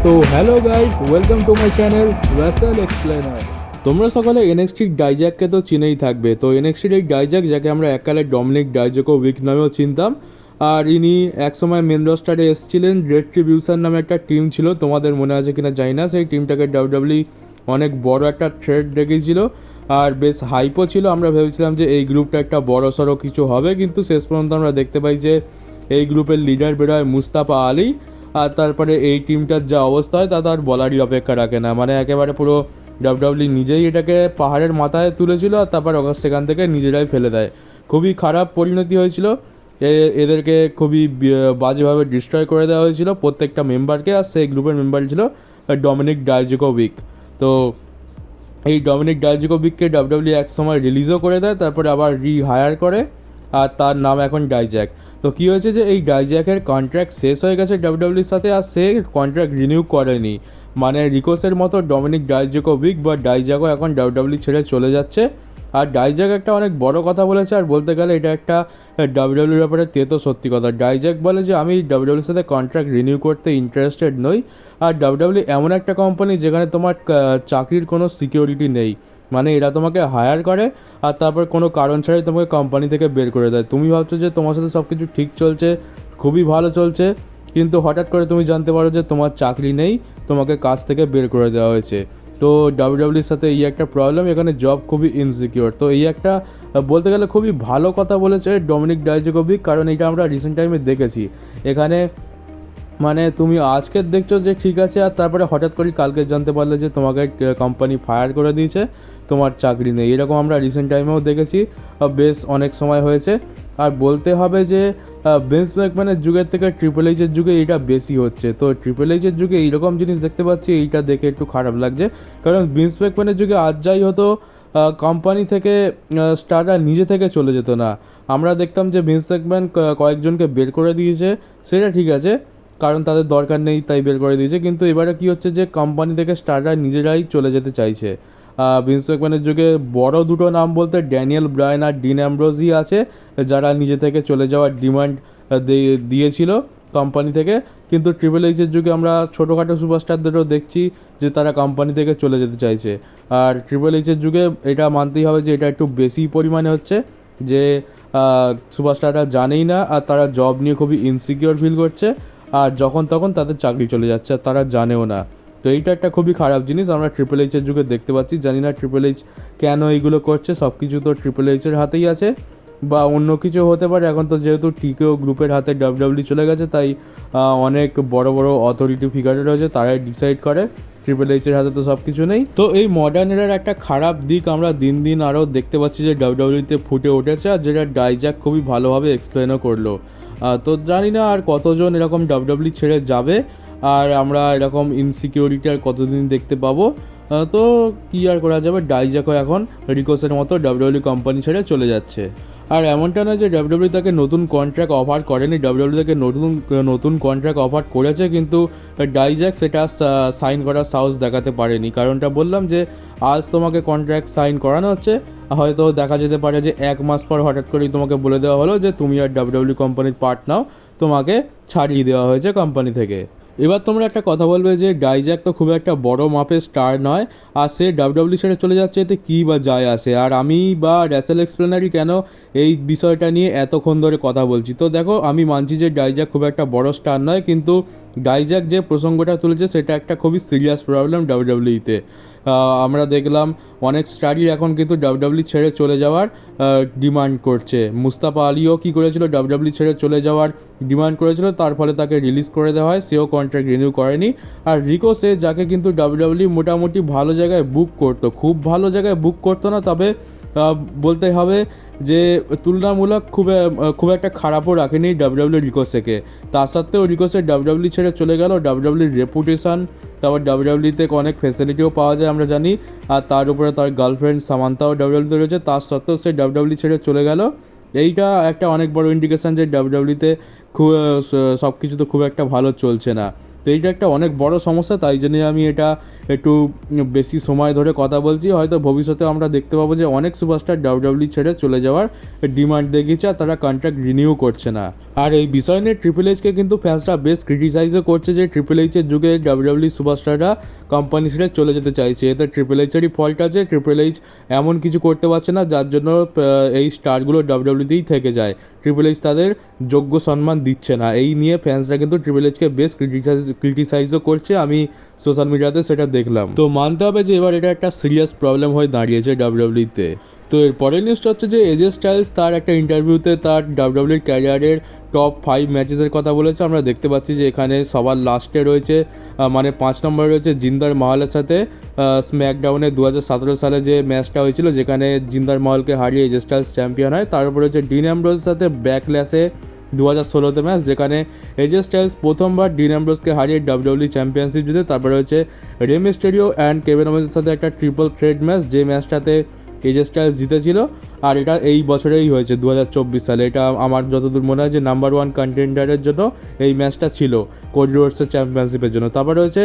তো hello guys, welcome to my channel Russell explainer. তোমরা সকলে এনএক্সটি ডাইজ্যাককে তো চিনেই থাকবে। তো এনএক্সটির এই ডাইজ্যাক, যাকে আমরা এককালে ডমিনিক ডাইজাকোভিক নামেও চিনতাম, আর ইনি একসময় মেন রস্টারে এসেছিলেন। রেট্রিবিউশন নামে একটা টিম ছিল, তোমাদের মনে আছে কিনা জানি না। সেই টিমটাকে ডাব্লিউডাব্লিউ অনেক বড় একটা থ্রেড রেখেছিল আর বেশ হাইপও ছিল। আমরা ভেবেছিলাম যে এই গ্রুপটা একটা বড় সড়ো কিছু হবে, কিন্তু শেষ পর্যন্ত আমরা দেখতে পাই যে এই গ্রুপের লিডার বেরোয় মুস্তাফা আলী। আর তারপরে এই টিমটার যা অবস্থা হয় তা তো আর বলারই অপেক্ষা রাখে না। মানে একেবারে পুরো ডাব্লিউডাব্লিউ নিজেই এটাকে পাহাড়ের মাথায় তুলেছিল আর তারপর সেখান থেকে নিজেরাই ফেলে দেয়। খুবই খারাপ পরিণতি হয়েছিল। এদেরকে খুবই বাজেভাবে ডিস্ট্রয় করে দেওয়া হয়েছিল প্রত্যেকটা মেম্বারকে। আর সেই গ্রুপের মেম্বার ছিল ডমিনিক ডাইজাকোভিক। তো এই ডমিনিক ডাইজাকোভিককে ডাব্লিউডাব্লিউ এক সময় রিলিজও করে দেয়, তারপরে আবার রিহায়ার করে, আর তার নাম এখন ডাইজ্যাক। তো কী হয়েছে যে এই ডাইজ্যাকের কন্ট্রাক্ট শেষ হয়ে গেছে ডাব্লিউডাব্লিউর সাথে, আর সে কন্ট্রাক্ট রিনিউ করেনি। মানে রিকোসের মতো ডমিনিক ডাইজাকোভিক বা ডাইজ্যাকও এখন ডাব্লিউডাব্লিউ ছেড়ে চলে যাচ্ছে। আর ডাইজ্যাক একটা অনেক বড় কথা বলেছে, আর বলতে গেলে এটা একটা ডাব্লিউডাব্লিউর ব্যাপারে তেতো সত্যি কথা। ডাইজ্যাক বলে যে আমি ডাব্লিউডাব্লিউর সাথে কন্ট্রাক্ট রিনিউ করতে ইন্টারেস্টেড নই। আর ডাব্লিউডাব্লিউ এমন একটা কোম্পানি যেখানে তোমার চাকরির কোনো সিকিউরিটি নেই। মানে এরা তোমাকে হায়ার করে আর তারপর কোনো কারণ ছাড়াই তোমাকে কোম্পানি থেকে বের করে দেয়। তুমি ভাবছো যে তোমার সাথে সব কিছু ঠিক চলছে, খুবই ভালো চলছে, কিন্তু হঠাৎ করে তুমি জানতে পারো যে তোমার চাকরি নেই, তোমাকে কাজ থেকে বের করে দেওয়া হয়েছে। তো ডাব্লিউডাব্লিউর সাথে এই একটা প্রবলেম, এখানে জব খুবই ইনসিকিউর। তো এই একটা বলতে গেলে খুবই ভালো কথা বলেছে ডমিনিক ডাইজাকোভিক, কারণ এটা আমরা রিসেন্ট টাইমে দেখেছি। এখানে মানে তুমি আজকে দেখছো যে ঠিক আছে, আর তারপরে হঠাৎ করে কালকে জানতে পারলে যে তোমাকে কোম্পানি ফায়ার করে দিয়েছে, তোমার চাকরি নেই। এরকম আমরা রিসেন্ট টাইমেও দেখেছি, বেশ অনেক সময় হয়েছে। আর বলতে হবে যে ভিন্স ম্যাকম্যানের যুগের থেকে ট্রিপল এইচের যুগে এটা বেশি হচ্ছে। তো ট্রিপল এইচের যুগে এইরকম জিনিস দেখতে পাচ্ছি, এইটা দেখে একটু খারাপ লাগছে। কারণ ভিন্স ম্যাকম্যানের যুগে আজ যাই হতো, কোম্পানি থেকে স্টাররা নিজে থেকে চলে যেত না। আমরা দেখতাম যে ভিন্স ম্যাকম্যান কয়েকজনকে বের করে দিয়েছে, সেটা ঠিক আছে, কারণ তাদের দরকার নেই তাই বের করে দিয়েছে। কিন্তু এবারে কী হচ্ছে যে কোম্পানি থেকে স্টাররা নিজেরাই চলে যেতে চাইছে। ভিন্স ম্যাকম্যানের যুগে বড় দুটো নাম বলতে ড্যানিয়েল ব্রায়ান আর ডিন অ্যামব্রোজি আছে, যারা নিজে থেকে চলে যাওয়ার ডিমান্ড দিয়েছিল কোম্পানি থেকে। কিন্তু ট্রিপল এইচের যুগে আমরা ছোটোখাটো সুপারস্টারদেরও দেখছি যে তারা কোম্পানি থেকে চলে যেতে চাইছে। আর ট্রিপল এইচের যুগে এটা মানতেই হবে যে এটা একটু বেশি পরিমাণে হচ্ছে, যে সুপারস্টাররা জানেই না আর তারা জব নিয়ে খুবই ইনসিকিওর ফিল করছে, আর যখন তখন তাদের চাকরি চলে যাচ্ছে আর তারা জানেও না। তো এইটা একটা খুবই খারাপ জিনিস আমরা ট্রিপল এইচের যুগে দেখতে পাচ্ছি। জানি না ট্রিপল এইচ কেন এইগুলো করছে, সব কিছু তো ট্রিপল এইচের হাতেই আছে, বা অন্য কিছু হতে পারে। এখন তো যেহেতু টিকেও গ্রুপের হাতে ডাব্লিউডাব্লিউ চলে গেছে, তাই অনেক বড় বড় অথরিটি ফিগার রয়েছে, তারাই ডিসাইড করে। ট্রিপল এইচের হাতে তো সব কিছু নেই। তো এই মডার্ন এরার একটা খারাপ দিক আমরা দিন দিন আরও দেখতে পাচ্ছি যে ডাব্লিউডাব্লিউতে ফুটে উঠেছে, আর যেটা ডাইজ্যাক খুবই ভালোভাবে এক্সপ্লেনও করলো। তো জানি না আর কতজন এরকম ডাব্লিউডাব্লিউ ছেড়ে যাবে, আর আমরা এরকম ইনসিকিউরিটি আর কতদিন দেখতে পাবো। তো কী আর করা যাবে, ডাইজ্যাকও এখন রিকোসের মতো ডাব্লিউডাব্লিউ কোম্পানি ছেড়ে চলে যাচ্ছে। আর এমনটা নয় যে ডাব্লিউডাব্লিউ তাকে নতুন কন্ট্রাক্ট অফার করেনি, ডাব্লিউডাব্লিউ তাকে নতুন কন্ট্রাক্ট অফার করেছে, কিন্তু ডাইজ্যাক সেটা সাইন করার সাহস দেখাতে পারেনি। কারণটা বললাম যে আজ তোমাকে কন্ট্রাক্ট সাইন করানো হচ্ছে, হয়তো দেখা যেতে পারে যে এক মাস পর হঠাৎ করেই তোমাকে বলে দেওয়া হলো যে তুমি আর ডাব্লিউডাব্লিউ কোম্পানির পার্ট নাও, তোমাকে ছাড়িয়ে দেওয়া হয়েছে কোম্পানি থেকে। এবার তোমরা একটা কথা বলবে যে ডাইজ্যাক তো খুব একটা বড় মাপের স্টার নয়, আর সে ডাব্লিউডাব্লিউ ছেড়ে চলে যাচ্ছে, এতে কী বা যায় আসে। আর আমি বা র্যাসেল এক্সপ্লেনারই কেন এই বিষয়টা নিয়ে এতক্ষণ ধরে কথা বলছি। তো দেখো, আমি মানছি যে ডাইজ্যাক খুব একটা বড় স্টার নয়, কিন্তু ডাইজ্যাক যে প্রসঙ্গটা তুলেছে সেটা একটা খুবই সিরিয়াস প্রবলেম ডাব্লিউডাব্লিউতে। আমরা দেখলাম অনেক স্টারই এখন কিন্তু ডাব্লিউডাব্লিউ ছেড়ে চলে যাওয়ার ডিমান্ড করছে। মুস্তাফা আলীও কী করেছিল, ডাব্লিউডাব্লিউ ছেড়ে চলে যাওয়ার ডিমান্ড করেছিল, তার ফলে তাকে রিলিজ করে দেওয়া হয়, সেও কন্ট্রাক্ট রিনিউ করেনি। আর রিকোসে, যাকে কিন্তু ডাব্লিউডাব্লিউ মোটামুটি ভালো জায়গায় বুক করতো, খুব ভালো জায়গায় বুক করতো না, তবে বলতে হবে যে তুলনামূলক খুব একটা খারাপও রাখেনি ডাব্লিউডাব্লিউ রিকোসেকে। তা সত্ত্বেও রিকোসে ডাব্লিউডাব্লিউ ছেড়ে চলে গেল। ডাব্লিউডাব্লিউর রেপুটেশন, তারপর ডাব্লিউডাব্লিউতে অনেক ফ্যাসিলিটিও পাওয়া যায় আমরা জানি, আর তার উপরে তার গার্লফ্রেন্ড সামান্থাও ডাব্লিউডাব্লিউতে রয়েছে, তার সত্ত্বেও সে ডাব্লিউডাব্লিউ ছেড়ে চলে গেল। এইটা একটা অনেক বড় ইন্ডিকেশান যে ডাব্লিউডাব্লিউতে খুব সব কিছু তো খুব একটা ভালো চলছে না। তো এইটা একটা অনেক বড় সমস্যা, তাই জন্যে আমি এটা একটু বেশি সময় ধরে কথা বলছি। হয়তো ভবিষ্যতে আমরা দেখতে পাবো যে অনেক সুপারস্টার ডাব্লিউডাব্লিউ ছেড়ে চলে যাওয়ার ডিমান্ড দেখিয়েছে আর তারা কন্ট্রাক্ট রিনিউ করছে না। আর এই বিষয় নিয়ে ট্রিপল এইচকে কিন্তু ফ্যান্সরা বেশ ক্রিটিসাইজও করছে যে ট্রিপল এইচের যুগে ডাব্লিউডাব্লিউ সুপারস্টাররা কোম্পানি ছেড়ে চলে যেতে চাইছে। এতে ট্রিপল এইচেরই ফল্ট আছে। ট্রিপল এইচ এমন কিছু করতে পারছে না যার জন্য এই স্টারগুলো ডাব্লিউডাব্লিউতেই থেকে যায়। ট্রিপল এইচ তাদের যোগ্য সম্মান দিচ্ছে না। এই নিয়ে ফ্যান্সরা কিন্তু ট্রিপল এইচকে বেশ ক্রিটিসাইজও করছে, আমি সোশ্যাল মিডিয়াতে সেটা দেখলাম। তো মানতে হবে যে এবার এটা একটা সিরিয়াস প্রবলেম হয়ে দাঁড়িয়েছে ডাব্লিউডাব্লিউতে। তো এর পরের নিউজটা হচ্ছে যে এজে স্টাইলস তার একটা ইন্টারভিউতে তার ডাব্লিউডাব্লিউর ক্যারিয়ারের টপ 5 ম্যাচেসের কথা বলেছে। আমরা দেখতে পাচ্ছি যে এখানে সবার লাস্টে রয়েছে, মানে 5 নম্বরে রয়েছে জিন্দার মাহলের সাথে স্ম্যাকডাউনে 2017 সালে যে ম্যাচটা হয়েছিল, যেখানে জিন্দার মাহলকে হারিয়ে এজে স্টাইলস চ্যাম্পিয়ন হয়। তারপরে হচ্ছে ডিন অ্যামব্রোজের সাথে ব্যাকল্যাশে 2016তে ম্যাচ, যেখানে এজে স্টাইলস প্রথমবার ডিন অ্যামব্রোজকে হারিয়ে ডাব্লিউডাব্লিউ চ্যাম্পিয়নশিপ জিতে। তারপরে হচ্ছে রে মিস্টেরিও অ্যান্ড কেভিন ওমেন্সের সাথে একটা ট্রিপল থ্রেট ম্যাচ, যে ম্যাচটাতে এজে স্টাইলস জিতেছিল। আর এটা এই বছরেই হয়েছে 2024 সালে। এটা আমার যতদূর মনে হয় যে নাম্বার 1 কন্টেন্ডারের জন্য এই ম্যাচটা ছিল, কোডি রোডসের চ্যাম্পিয়নশিপের জন্য। তারপরে হচ্ছে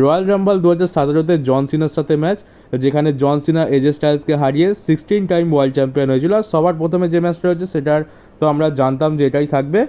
রয়্যাল রাম্বল 2017তে জন সিনার সাথে ম্যাচ, যেখানে জন সিনা এজে স্টাইলসকে হারিয়ে 16 টাইম ওয়ার্ল্ড চ্যাম্পিয়ন হয়েছিল। আর সবার প্রথমে যে ম্যাচটা হচ্ছে সেটার তো আমরা জানতাম যে এটাই থাকবে।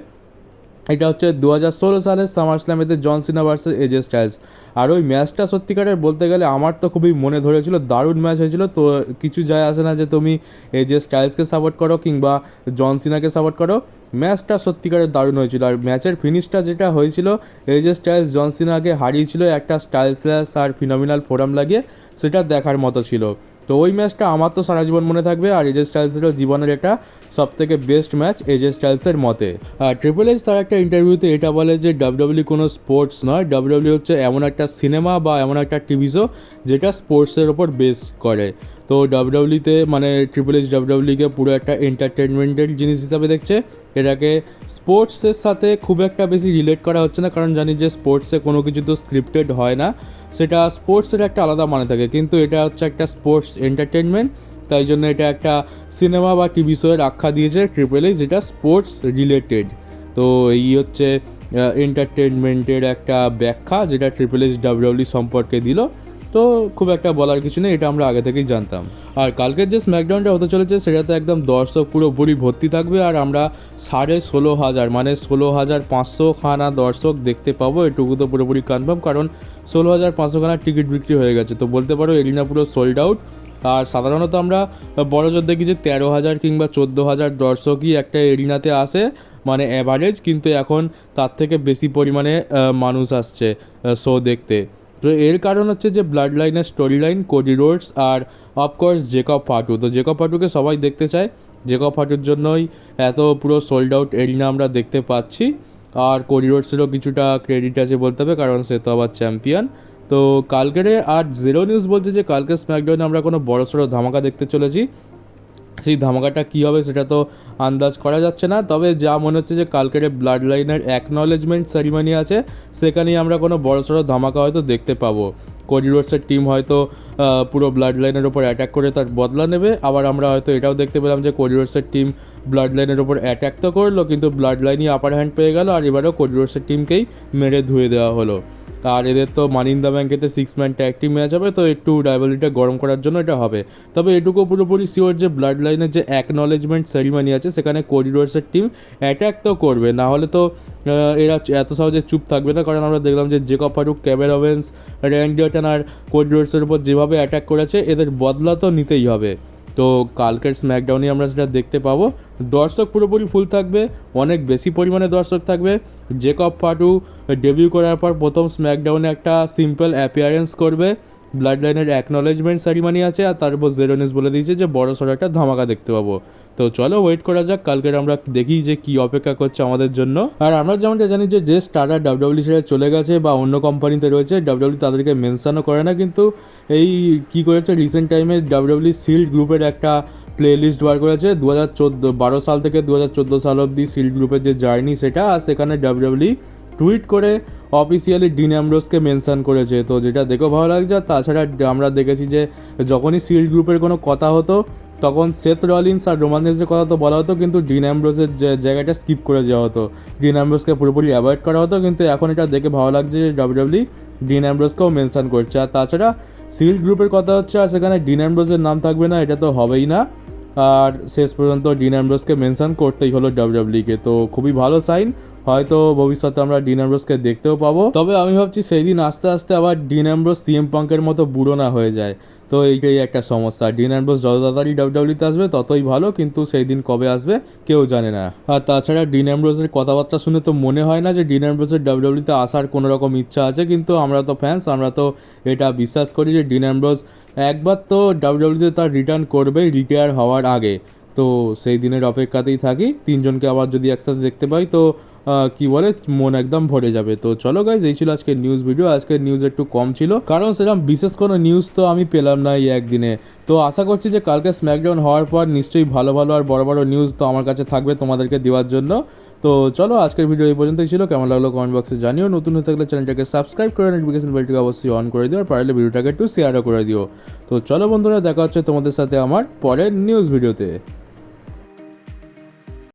এটা হচ্ছে 2016 সালের সামার স্ল্যামেতে জন সিনা ভার্সেস এজে স্টাইলস। আর ওই ম্যাচটা সত্যিকারের বলতে গেলে আমার তো খুবই মনে ধরেছিল, দারুণ ম্যাচ হয়েছিল। তো কিছু যায় আসে না যে তুমি এজে স্টাইলসকে সাপোর্ট করো কিংবা জন সিনাকে সাপোর্ট করো, ম্যাচটা সত্যিকারের দারুণ হয়েছিল। আর ম্যাচের ফিনিশটা যেটা হয়েছিল, এজে স্টাইলস জন সিনাকে হারিয়েছিল একটা স্টাইল স্ল্যাশ আর ফিনোমিনাল ফোরাম লাগিয়ে, সেটা দেখার মতো ছিল। তো ওই ম্যাচটা আমার তো সারা জীবন মনে থাকবে। আর এজে স্টাইলসেরও জীবনের একটা সবথেকে বেস্ট ম্যাচ এজে স্টাইলসের মতে। আর ট্রিপল এইচ তার একটা ইন্টারভিউতে এটা বলে যে ডাব্লিউডাব্লিউ কোনো স্পোর্টস নয়, ডাব্লিউডাব্লিউ হচ্ছে এমন একটা সিনেমা বা এমন একটা টিভি শো যেটা স্পোর্টসের ওপর বেস করে। তো ডাব্লিউডাব্লিউতে মানে ট্রিপল এইচ ডাব্লিউডাব্লিউকে পুরো একটা এন্টারটেনমেন্টের জিনিস হিসাবে দেখছে। এটাকে স্পোর্টসের সাথে খুব একটা বেশি রিলেট করা হচ্ছে না, কারণ জানি যে স্পোর্টসে কোনো কিছু তো স্ক্রিপ্টেড হয় না, সেটা স্পোর্টসের একটা আলাদা মানে থাকে। কিন্তু এটা হচ্ছে একটা স্পোর্টস এন্টারটেনমেন্ট, তাই জন্য এটা একটা সিনেমা বা টিভি শোয়ের আখ্যা দিয়েছে ট্রিপল এইচ, যেটা স্পোর্টস রিলেটেড। তো এই হচ্ছে এন্টারটেনমেন্টের একটা ব্যাখ্যা যেটা ট্রিপল এইচ ডাব্লিউডাব্লিউ সম্পর্কে দিল। তো খুব একটা বলার কিছু নেই, এটা আমরা আগে থেকেই জানতাম। আর কালকের যে স্ম্যাকডাউনটা হতে চলেছে সেটাতে একদম দর্শক পুরোপুরি ভর্তি থাকবে। আর আমরা 16,500 মানে 16,500 খানা দর্শক দেখতে পাবো, এটুকু তো পুরোপুরি কনফার্ম, কারণ 16,500 খানা টিকিট বিক্রি হয়ে গেছে। তো বলতে পারো এরিনা পুরো সোল্ড আউট। আর সাধারণত আমরা বড় জোর দেখি যে 13,000 কিংবা 14,000 দর্শকই একটা এরিনাতে আসে, মানে অ্যাভারেজ। কিন্তু এখন তার থেকে বেশি পরিমাণে মানুষ আসছে শো দেখতে। তো এর কারণ হচ্ছে যে ব্লাড লাইনের স্টোরি লাইন, কোডি রোডস আর অফকোর্স জেকব ফাটু। তো জেকব ফাটুকে সবাই দেখতে চায়, জেকব ফাটুর জন্যই এত পুরো সোল্ড আউট এরিনা আমরা দেখতে পাচ্ছি। আর কোডি রোডসেরও কিছুটা ক্রেডিট আছে বলতে হবে, কারণ সে তো আবার চ্যাম্পিয়ন। তো কালকের আর জিরো নিউজ বলছে যে কালকে স্ম্যাকডাউনে আমরা কোনো বড়সড় ধামাকা দেখতে চলেছি। সেই ধামাকাটা কী হবে সেটা তো আন্দাজ করা যাচ্ছে না, তবে যা মনে হচ্ছে যে কালকের ব্লাড লাইনের অ্যাকনলেজমেন্ট সেরিমনি আছে, সেখানেই আমরা কোনো বড়সড় ধামাকা হয়তো দেখতে পাবো। কোডি রোডসের টিম হয়তো পুরো ব্লাড লাইনের ওপর অ্যাটাক করে তার বদলা নেবে। আবার আমরা হয়তো এটাও দেখতে পেলাম যে কোডি রোডসের টিম ব্লাড লাইনের ওপর অ্যাটাক তো করলো, কিন্তু ব্লাড লাইনই আপার হ্যান্ড পেয়ে গেল, আর এবারেও কোডি রোডসের টিমকেই মেরে ধুয়ে দেওয়া হলো। আর এদের তো মানি ইন দ্য ব্যাঙ্কেতে 6 ম্যান ট্যাগ টিম ম্যাচ হবে, তো একটু রাইভালরিটা গরম করার জন্য এটা হবে। তবে এটুকু পুরোপুরি শিওর যে ব্লাড লাইনের যে অ্যাকনলেজমেন্ট সেরিমনি আছে সেখানে কোডি রোডসের টিম অ্যাট্যাক তো করবে, না হলে তো এরা এত সহজে চুপ থাকবে না। কারণ আমরা দেখলাম যে জেকব ফারুক, কেভিন ওভেন্স, র্যান্ডি অর্টন আর কোডি রোডসের উপর যেভাবে অ্যাট্যাক করেছে, এদের বদলা তো নিতেই হবে। তো কালকের স্ম্যাকডাউনে আমরা সেটা দেখতে পাবো। দর্শক পুরোপুরি ফুল থাকবে, অনেক বেশি পরিমাণে দর্শক থাকবে। জেকব ফাটু ডেবিউ করার পর প্রথম স্ম্যাকডাউনে একটা সিম্পল অ্যাপিয়ারেন্স করবে, ব্লাড লাইনের অ্যাকনলেজমেন্ট সেরিমনি আছে, আর তারপর জেরোনিস বলে দিয়েছে যে বড় সড়ো একটা ধামাকা দেখতে পাবো। তো চলো ওয়েট করা যাক, কালকের আমরা দেখি যে কী অপেক্ষা করছে আমাদের জন্য। আর আমরা যেমনটা জানি যে স্টাররা ডাব্লিউডাব্লিউ ছেড়ে চলে গেছে বা অন্য কোম্পানিতে রয়েছে, ডাব্লিউডাব্লিউ তাদেরকে মেনশনও করে না, কিন্তু এই কী করেছে রিসেন্ট টাইমে ডাব্লিউডাব্লিউ শিল্ড গ্রুপের একটা প্লে লিস্ট বার করেছে 2012 সাল থেকে 2014 সাল অবধি শিল্ড গ্রুপের যে জার্নি সেটা, আর সেখানে ডাব্লিউডাব্লিউ টুইট করে অফিসিয়ালি ডিন অ্যামব্রোসকে মেনশন করেছে, তো যেটা দেখেও ভালো লাগছে। আর তাছাড়া আমরা দেখেছি যে যখনই শিল্ড গ্রুপের কোনো কথা হতো তখন সেথ রলিন্স আর রোমান রেন্সের কথা তো বলা হতো, কিন্তু ডিন অ্যামব্রোসের যে জায়গাটা স্কিপ করে যাওয়া হতো, ডিন অ্যামব্রোসকে পুরোপুরি অ্যাভয়েড করা হতো। কিন্তু এখন এটা দেখে ভালো লাগছে যে ডাব্লিউডাব্লিউ ডিন অ্যামব্রোসকেও মেনশন করছে। আর তাছাড়া শিল্ড গ্রুপের কথা হচ্ছে আর সেখানে ডিন অ্যামব্রোসের নাম থাকবে না, এটা তো হবেই না। আর শেষ পর্যন্ত ডিন অ্যামব্রোসকে মেনশন করতেই হলো ডাব্লিউডাব্লিউকে, তো খুবই ভালো সাইন। হয়তো ভবিষ্যতে আমরা ডিন অ্যামব্রোসকে দেখতেও পাবো। তবে আমি ভাবছি সেই দিন আস্তে আস্তে আবার ডিন অ্যামব্রোস সিএম পাঙ্কের মতো বুড়ো না হয়ে যায়, তো এইটাই একটা সমস্যা। ডিন অ্যামব্রোস যত তাড়াতাড়ি ডাব্লিউডাব্লিউতে আসবে ততই ভালো, কিন্তু সেই দিন কবে আসবে কেউ জানে না। আর তাছাড়া ডিন অ্যামব্রোসের কথাবার্তা শুনে তো মনে হয় না যে ডিন অ্যামব্রোসের ডাব্লিউডাব্লিউতে আসার কোনো রকম ইচ্ছা আছে, কিন্তু আমরা তো ফ্যান্স, আমরা তো এটা বিশ্বাস করি যে ডিন অ্যামব্রোস একবার তো ডাব্লিউডাব্লিউতে তার রিটার্ন করবে রিটায়ার হওয়ার আগে। তো সেই দিনের অপেক্ষাতেই থাকি, তিনজনকে আবার যদি একসাথে দেখতে পাই তো কি বলে মন একদম ভরে যাবে। তো চলো গাইজ, এই ছিল আজকের নিউজ ভিডিও। আজকের নিউজ একটু কম ছিল কারণ সেরকম বিশেষ কোনো নিউজ তো আমি পেলাম না এই একদিনে। তো আশা করছি যে কালকে স্ম্যাকডাউন হওয়ার পর নিশ্চয়ই ভালো ভালো আর বড় বড় নিউজ তো আমার কাছে থাকবে তোমাদেরকে দেওয়ার জন্য। তো চলো, আজকের ভিডিও এই পর্যন্তই ছিল। কেমন লাগলো কমেন্ট বক্সে জানিও। নতুন হয়ে থাকলে চ্যানেলটাকে সাবস্ক্রাইব করে নোটিফিকেশন বেলটিকে অবশ্যই অন করে দিও, আর পারলে ভিডিওটাকে একটু শেয়ারও করে দিও। তো চলো বন্ধুরা, দেখা হচ্ছে তোমাদের সাথে আমার পরের নিউজ ভিডিওতে।